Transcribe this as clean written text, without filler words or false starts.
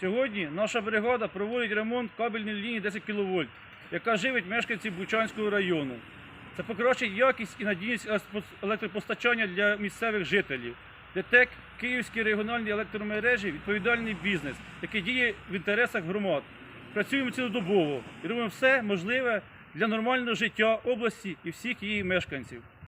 Сьогодні наша бригада проводить ремонт кабельної лінії 10 кВт, яка живить мешканців Бучанського району. Це покращить якість і надійність електропостачання для місцевих жителів. ДТЕК Київські регіональні електромережі – відповідальний бізнес, який діє в інтересах громад. Працюємо цілодобово і робимо все можливе для нормального життя області і всіх її мешканців.